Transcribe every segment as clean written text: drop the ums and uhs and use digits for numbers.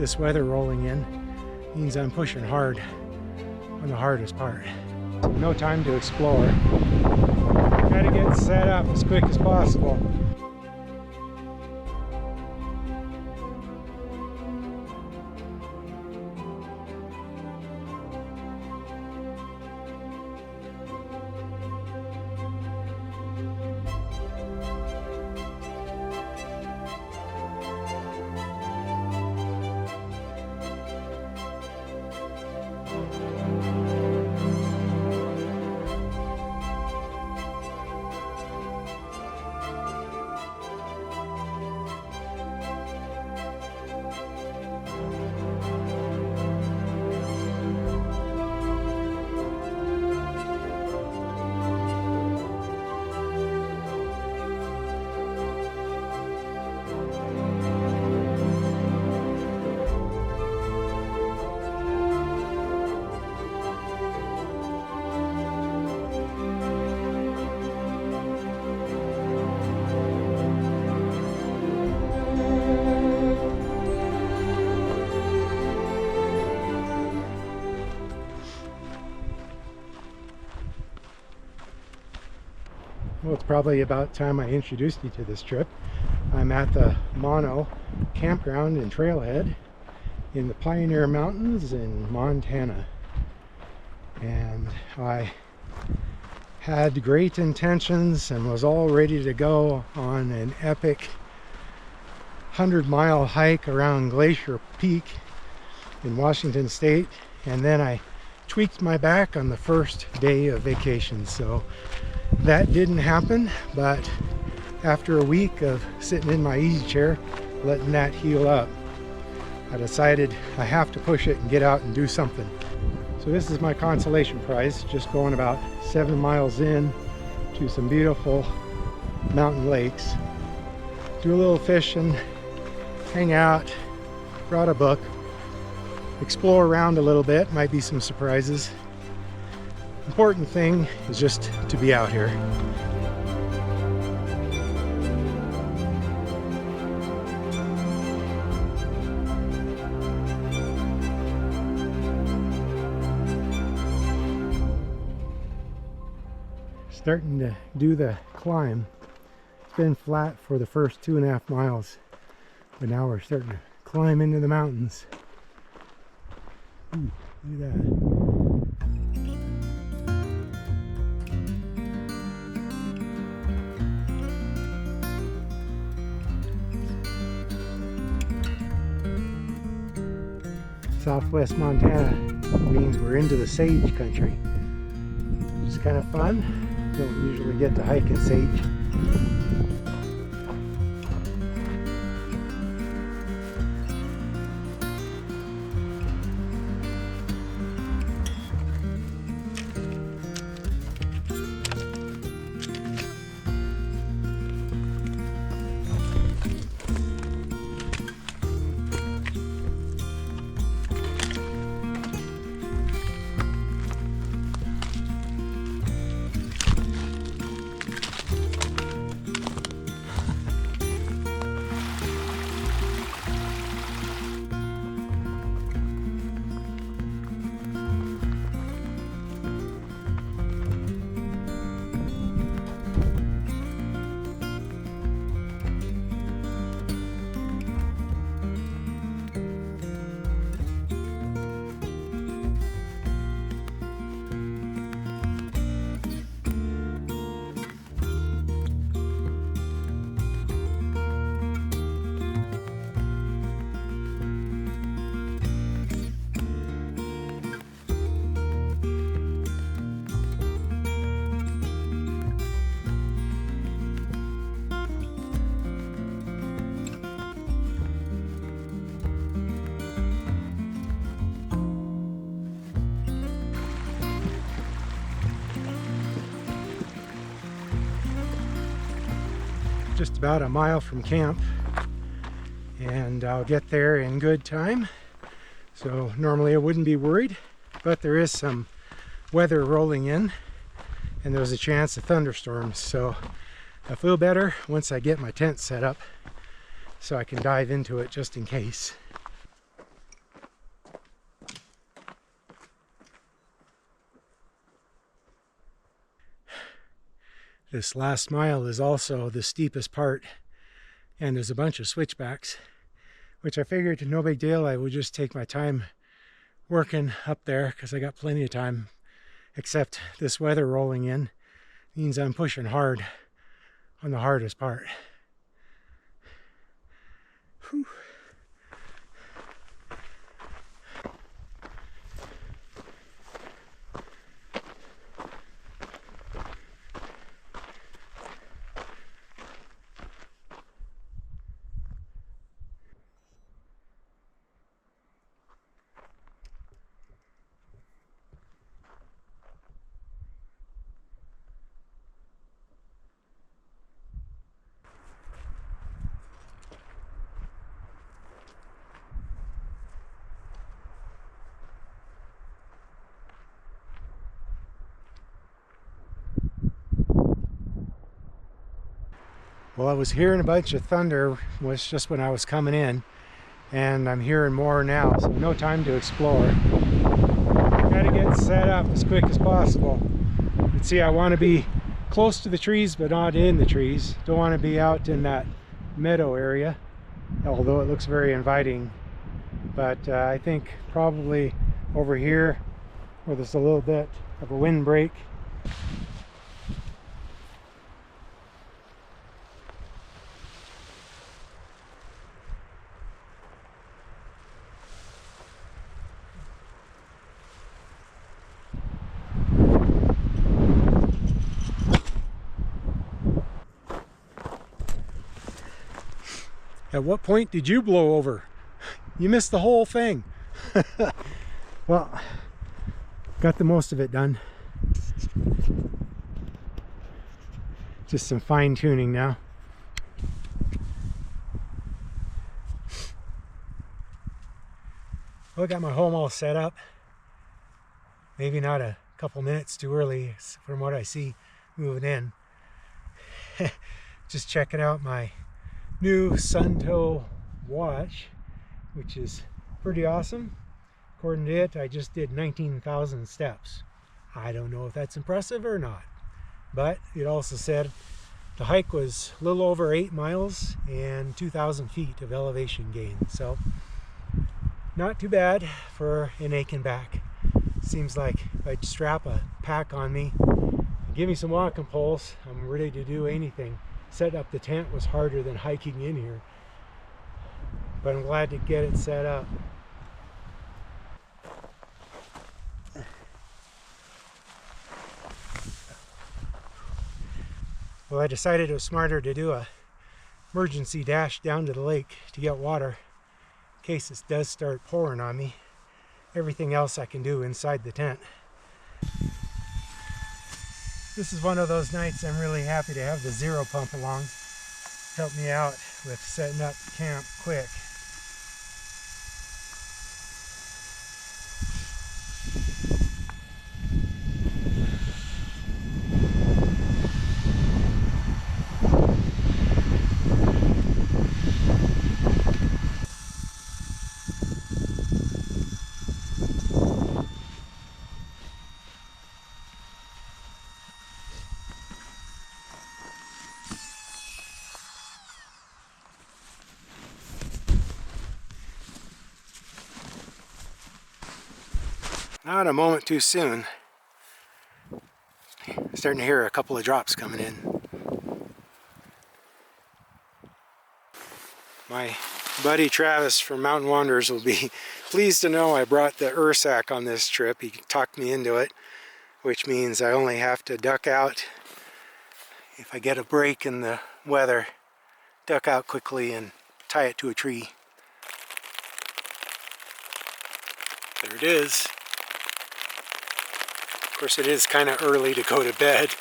this weather rolling in means I'm pushing hard on the hardest part. No time to explore. Gotta get set up as quick as possible. Well, it's probably about time I introduced you to this trip. I'm at the Mono campground and trailhead in the Pioneer Mountains in Montana. And I had great intentions and was all ready to go on an epic 100-mile hike around Glacier Peak in Washington State. And then I tweaked my back on the first day of vacation. So that didn't happen, but after a week of sitting in my easy chair, letting that heal up, I decided I have to push it and get out and do something. So this is my consolation prize, just going about 7 miles in to some beautiful mountain lakes. Do a little fishing, hang out, brought a book, explore around a little bit, might be some surprises. Important thing is just to be out here. Starting to do the climb. It's been flat for the first 2.5 miles, but now we're starting to climb into the mountains. Ooh, look at that. Southwest Montana means we're into the sage country. It's kind of fun. Don't usually get to hike in sage. Just about a mile from camp, and I'll get there in good time. So normally I wouldn't be worried, but there is some weather rolling in and there's a chance of thunderstorms. So I feel better once I get my tent set up so I can dive into it just in case. This last mile is also the steepest part, and there's a bunch of switchbacks, which I figured no big deal. I would just take my time working up there because I got plenty of time, except this weather rolling in means I'm pushing hard on the hardest part. Whew. Well, I was hearing a bunch of thunder was just when I was coming in, and I'm hearing more now, so no time to explore. Gotta get set up as quick as possible. And see, I want to be close to the trees but not in the trees. Don't want to be out in that meadow area, although it looks very inviting. But I think probably over here where there's a little bit of a windbreak. At what point did you blow over? You missed the whole thing. Well, got the most of it done. Just some fine tuning now. Well, I got my home all set up. Maybe not a couple minutes too early from what I see moving in. Just checking out my new Suntoe watch, which is pretty awesome. According to it, I just did 19,000 steps. I don't know if that's impressive or not, but it also said the hike was a little over 8 miles and 2,000 feet of elevation gain. So not too bad for an aching back. Seems like if I strap a pack on me, give me some walking poles, I'm ready to do anything. Setting up the tent was harder than hiking in here, but I'm glad to get it set up. Well, I decided it was smarter to do a emergency dash down to the lake to get water in case it does start pouring on me. Everything else I can do inside the tent. This is one of those nights I'm really happy to have the zero pump along. Help me out with setting up camp quick. Not a moment too soon. Starting to hear a couple of drops coming in. My buddy Travis from Mountain Wanderers will be pleased to know I brought the Ursack on this trip. He talked me into it, which means I only have to duck out if I get a break in the weather. Duck out quickly and tie it to a tree. There it is. Of course, it is kind of early to go to bed.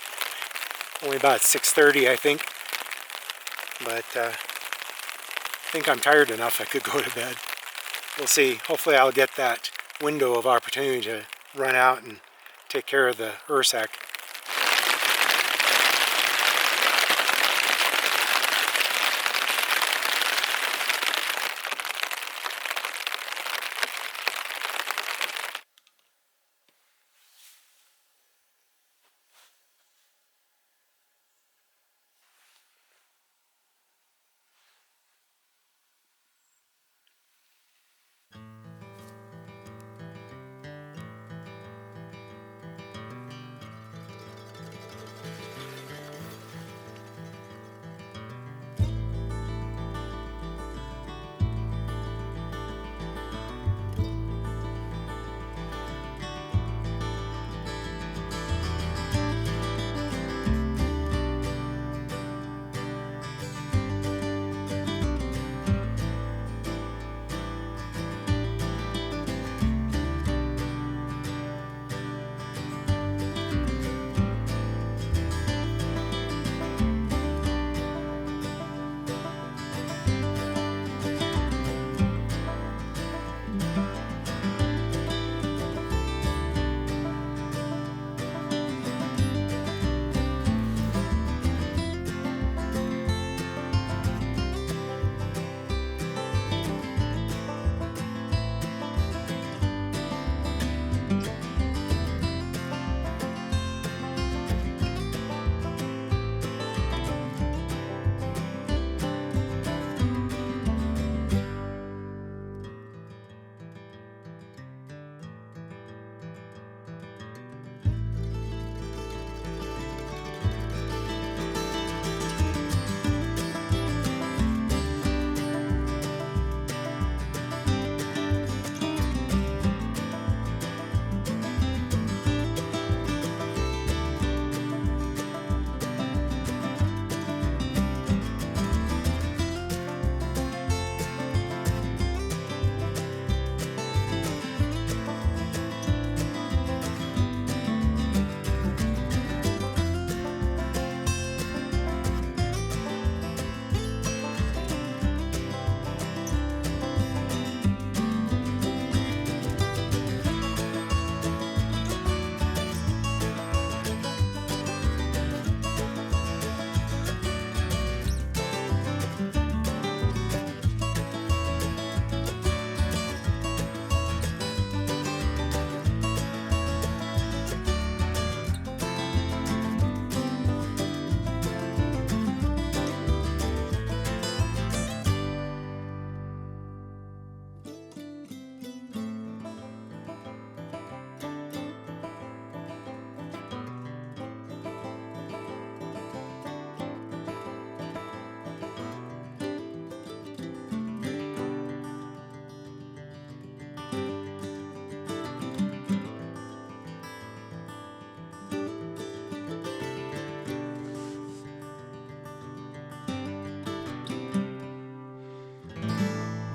Only about 6:30, I think. But I think I'm tired enough I could go to bed. We'll see. Hopefully I'll get that window of opportunity to run out and take care of the Ursack.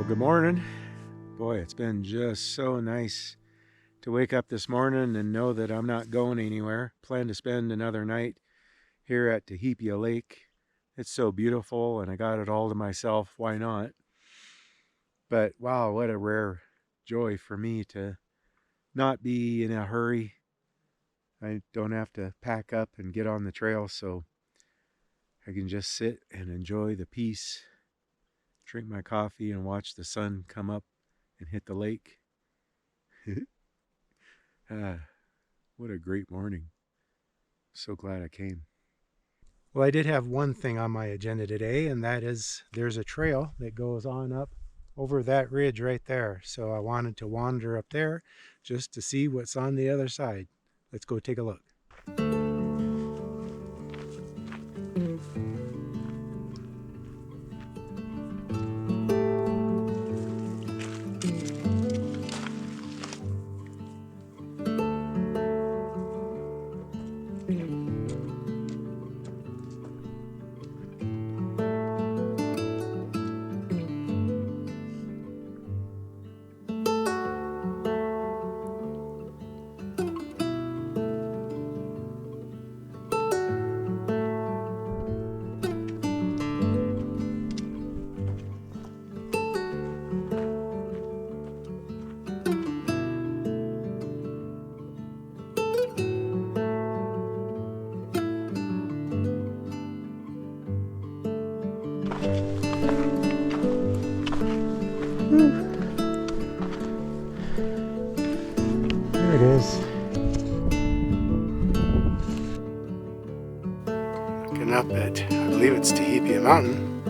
Well, good morning. Boy, it's been just so nice to wake up this morning and know that I'm not going anywhere. Plan to spend another night here at Tehipia Lake. It's so beautiful and I got it all to myself. Why not? But wow, what a rare joy for me to not be in a hurry. I don't have to pack up and get on the trail, so I can just sit and enjoy the peace, drink my coffee and watch the sun come up and hit the lake. What a great morning. So glad I came. Well, I did have one thing on my agenda today, and that is there's a trail that goes on up over that ridge right there. So I wanted to wander up there just to see what's on the other side. Let's go take a look. There it is. Looking up at, I believe it's Tehipia Mountain,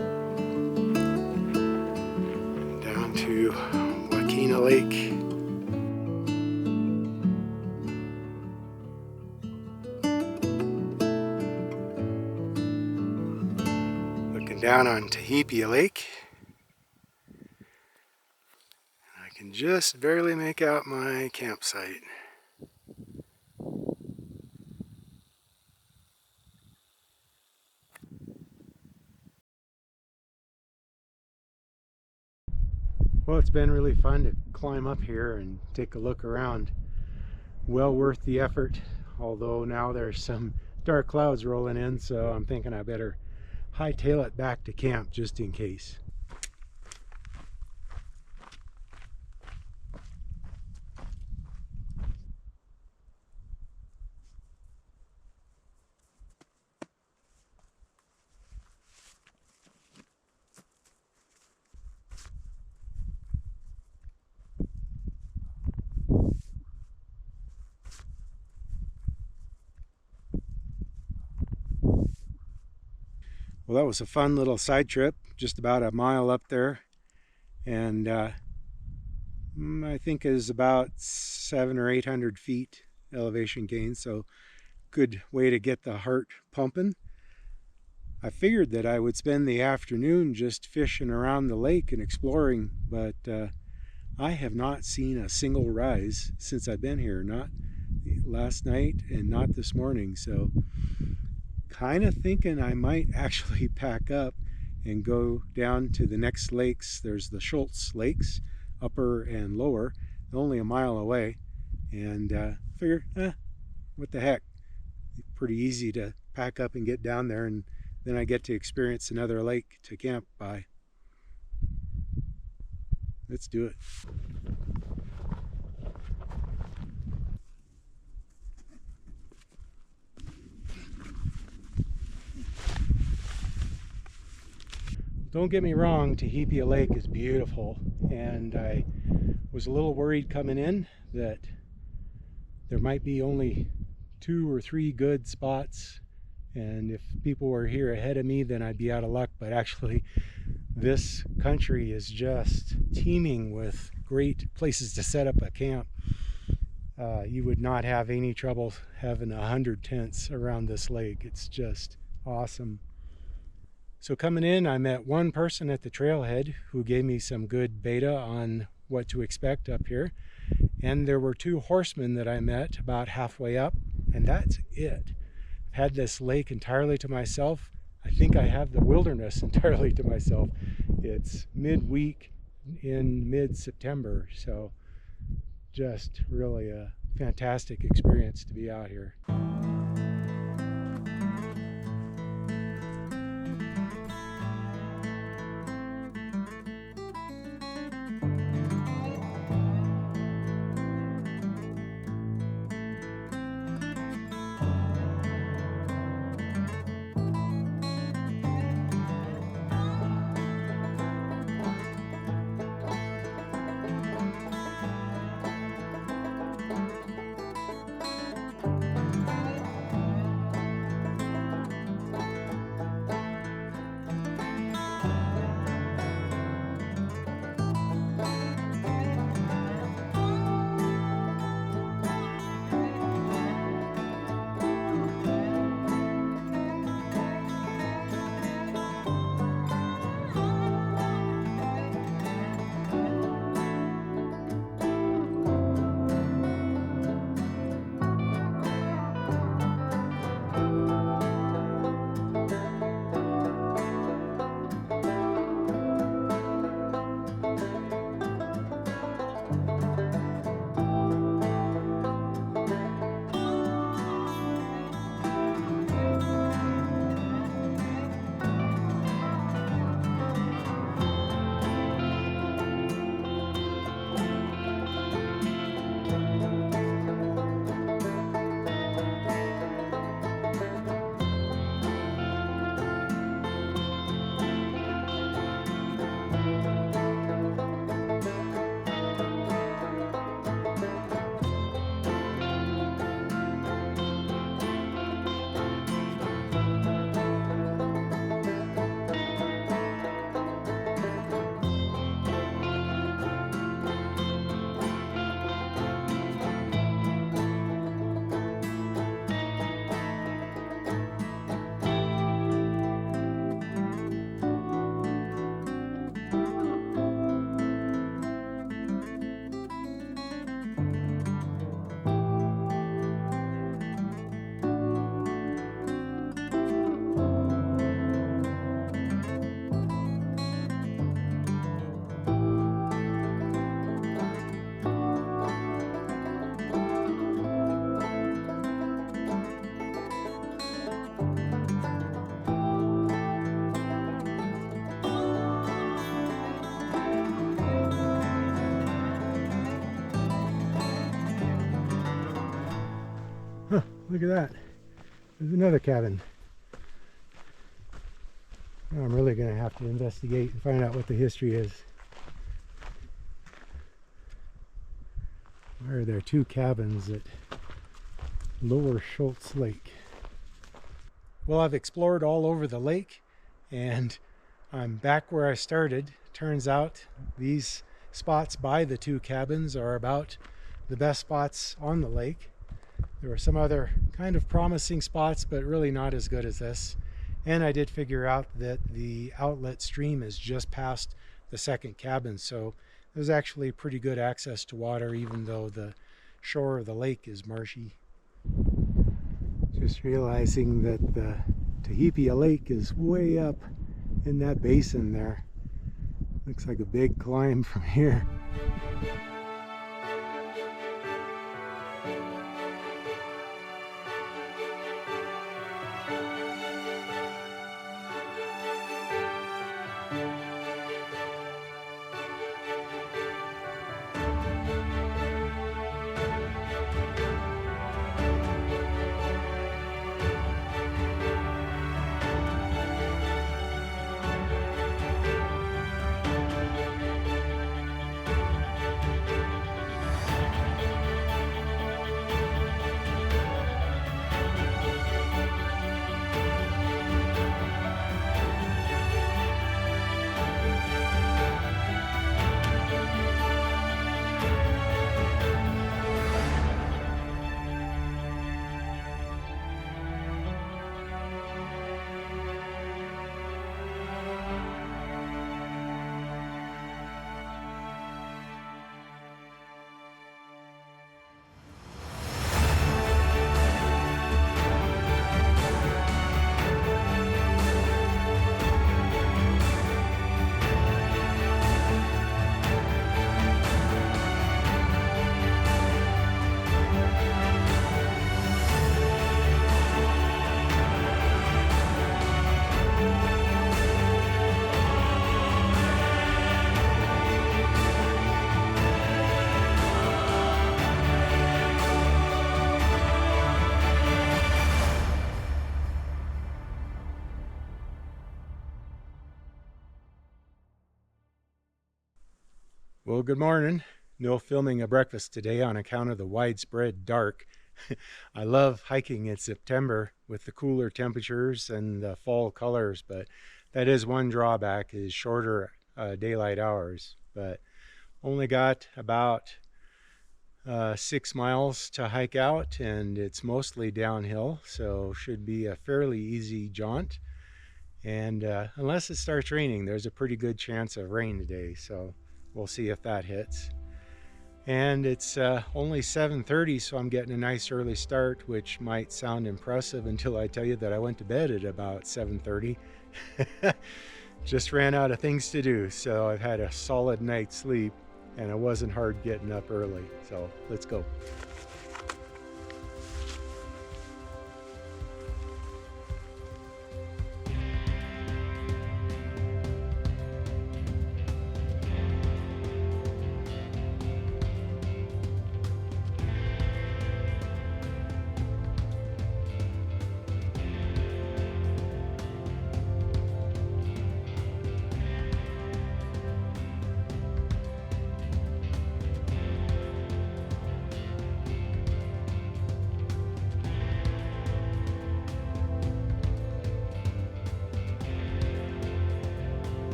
down to Wakena Lake. Looking down on Tehipia Lake. I can just barely make out my campsite. Well, it's been really fun to climb up here and take a look around. Well worth the effort, although now there's some dark clouds rolling in, so I'm thinking I better hightail it back to camp just in case. Well, that was a fun little side trip, just about a mile up there, and I think is about 700 or 800 feet elevation gain, so good way to get the heart pumping. I figured that I would spend the afternoon just fishing around the lake and exploring, but I have not seen a single rise since I've been here, not last night and not this morning, so kind of thinking I might actually pack up and go down to the next lakes. There's the Schultz lakes, upper and lower, only a mile away, and figure, what the heck, pretty easy to pack up and get down there, and then I get to experience another lake to camp by. Let's do it. Don't get me wrong, Tehipia Lake is beautiful, and I was a little worried coming in that there might be only 2 or 3 good spots, and if people were here ahead of me then I'd be out of luck. But actually this country is just teeming with great places to set up a camp. You would not have any trouble having 100 tents around this lake. It's just awesome. So coming in, I met one person at the trailhead who gave me some good beta on what to expect up here. And there were 2 horsemen that I met about halfway up, and that's it. I've had this lake entirely to myself. I think I have the wilderness entirely to myself. It's midweek, in mid-September. So just really a fantastic experience to be out here. Huh, look at that. There's another cabin. Now I'm really going to have to investigate and find out what the history is. Why are there two cabins at Lower Schultz Lake? Well, I've explored all over the lake and I'm back where I started. Turns out these spots by the two cabins are about the best spots on the lake. There were some other kind of promising spots, but really not as good as this. And I did figure out that the outlet stream is just past the second cabin, so there's actually pretty good access to water, even though the shore of the lake is marshy. Just realizing that the Tehipia Lake is way up in that basin there. Looks like a big climb from here. Well, good morning. No filming of breakfast today on account of the widespread dark. I love hiking in September with the cooler temperatures and the fall colors, but that is one drawback, is shorter daylight hours. But only got about 6 miles to hike out, and it's mostly downhill, so should be a fairly easy jaunt. And unless it starts raining, there's a pretty good chance of rain today, so we'll see if that hits. And it's only 7:30, so I'm getting a nice early start, which might sound impressive until I tell you that I went to bed at about 7:30. Just ran out of things to do, so I've had a solid night's sleep, and it wasn't hard getting up early. So let's go.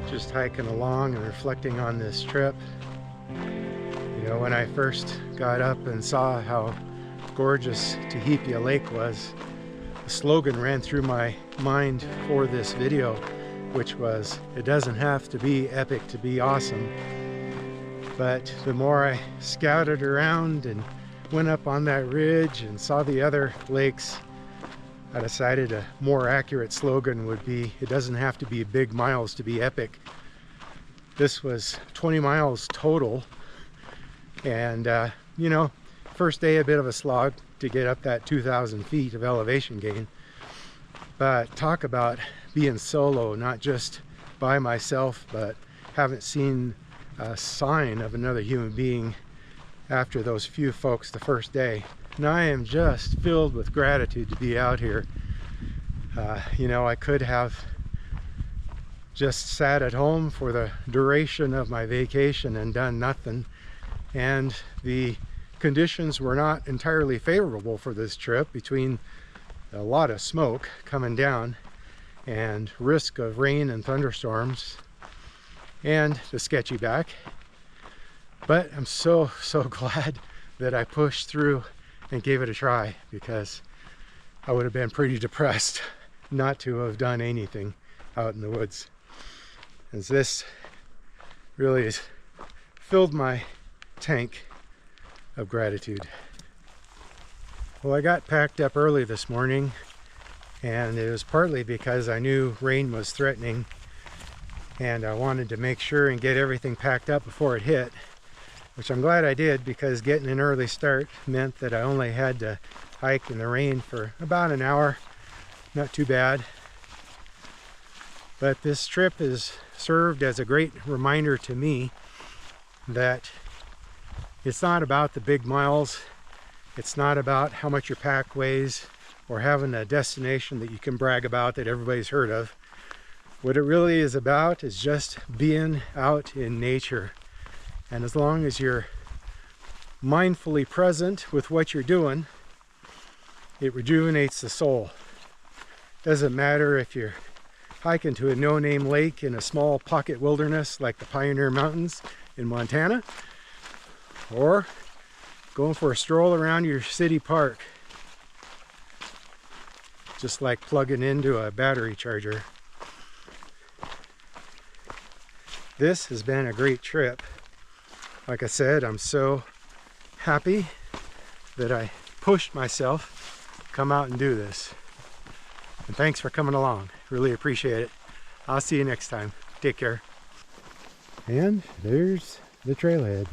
Just hiking along and reflecting on this trip. You know, when I first got up and saw how gorgeous Tehipia Lake was, a slogan ran through my mind for this video, which was, it doesn't have to be epic to be awesome. But the more I scouted around and went up on that ridge and saw the other lakes, I decided a more accurate slogan would be, it doesn't have to be big miles to be epic. This was 20 miles total, and you know, first day a bit of a slog to get up that 2,000 feet of elevation gain. But talk about being solo, not just by myself, but haven't seen a sign of another human being after those few folks the first day. And I am just filled with gratitude to be out here. You know, I could have just sat at home for the duration of my vacation and done nothing. And the conditions were not entirely favorable for this trip, between a lot of smoke coming down and risk of rain and thunderstorms and the sketchy back. But I'm so glad that I pushed through and gave it a try, because I would have been pretty depressed not to have done anything out in the woods. As this really has filled my tank of gratitude. Well, I got packed up early this morning, and it was partly because I knew rain was threatening, and I wanted to make sure and get everything packed up before it hit, which I'm glad I did, because getting an early start meant that I only had to hike in the rain for about an hour. Not too bad. But this trip has served as a great reminder to me that it's not about the big miles. It's not about how much your pack weighs or having a destination that you can brag about that everybody's heard of. What it really is about is just being out in nature. And as long as you're mindfully present with what you're doing, it rejuvenates the soul. Doesn't matter if you're hiking to a no-name lake in a small pocket wilderness like the Pioneer Mountains in Montana, or going for a stroll around your city park, just like plugging into a battery charger. This has been a great trip. Like I said, I'm so happy that I pushed myself to come out and do this. And thanks for coming along. Really appreciate it. I'll see you next time. Take care. And there's the trailhead.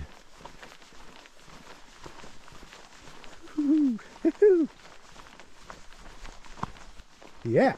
Yeah.